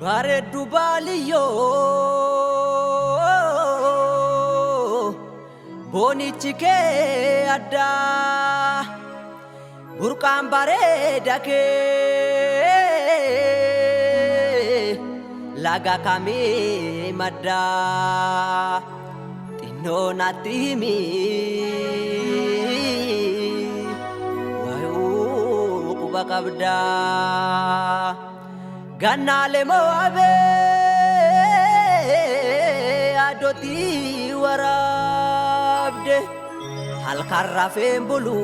Bareedu baaliyyoo boonichi kee addaa burqaan bareeda kee laga kamii maddaa xinnoo natti himi waayuu quba qabdaa. Ganale moabe adoti warabde halkarrafen bulu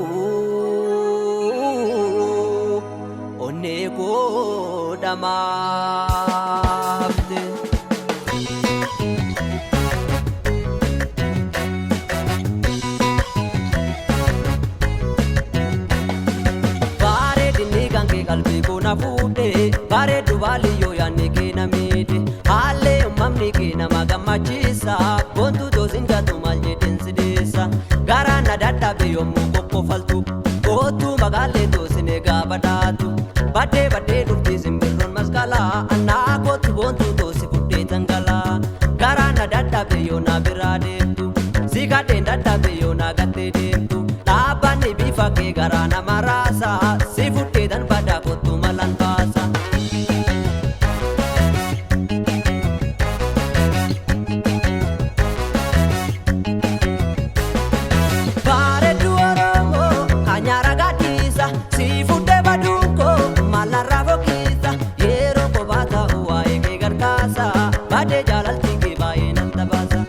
onne ko damabde bare dinni gange kalbi ko na fude bareedu baaliyyoo yaanni kee namiidhe haallee uumamni kee nama gammachiisa boontuu doosin gatu maal jedhin sideessa garaan na dadhabe yommuu qoqqofaltu gootuu magaallee doosinee gaafa dhaatu baddee baddee dhufti simbirroon masqalaa annaa kootu boontuu doosi fudhee tangalaa garaan na dadhabe yoo na biraa deemtu si kadheen dadhabe yoo na gattee deemtu dhaabbanni bifa kee garaa nama raasa si fudhee tan badaa kottu malan baasa. Bade jalalti ke baye nanta basa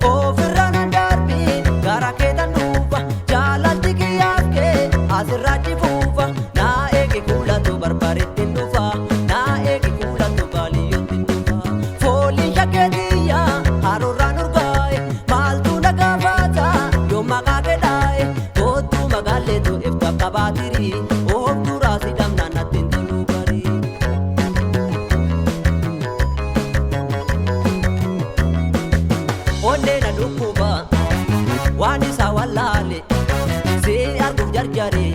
ofirana darbi garake danufa jalalti ke yaake asirati fufa na eke kula to barbaretti nufa na eke kula to baliyotti nufa foli yakediya haroran urgae maltu nagavata yo magage dae gotu magalle to efta kabatiri of turasi damna natin tulubari. Onde na dukuba wani sawalale se argu jarjare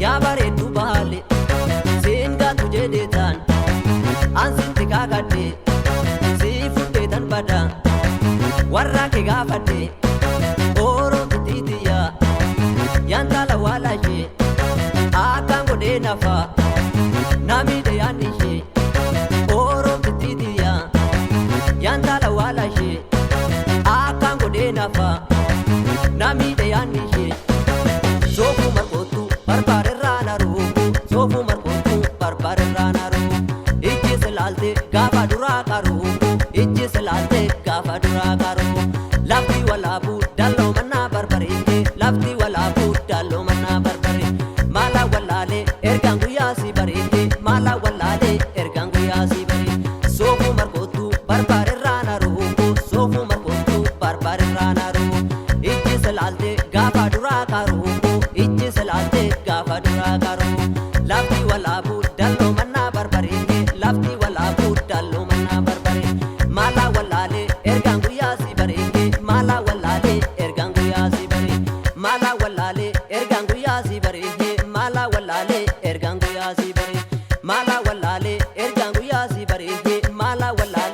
ya bareedu baale senga tuje detan ansinti kagade si futte tan bada warra ke gafade oro titiya yantala walaje akango de nafa nami de yanishe oro titiya yantala walaje akango de nafa nami de yanishe sofu markotu barbare rana ruku sofu markotu barbare rana ruku ijji selalte gafa dura karu ijji selalte gafa dura karu lafti walabu dallo manna barbare lafti walabu dallo manna barbare mala walale ergangu yasi barete mala walale ergangu yasi bare sofu markotu barbare rana ruku sofu markotu barbare rana ruku ijji selalte gafa dura karu ijji selalte gafa dura karu lafti walabu dallo manna barbare lafti walabu dallo manna barbare mala walale ergangu yasi barete mala walale ergangu yasi bare mala walale ergangu yasi barete mala walale ergangu yasi bare mala walale ergangu yasi barete mala walale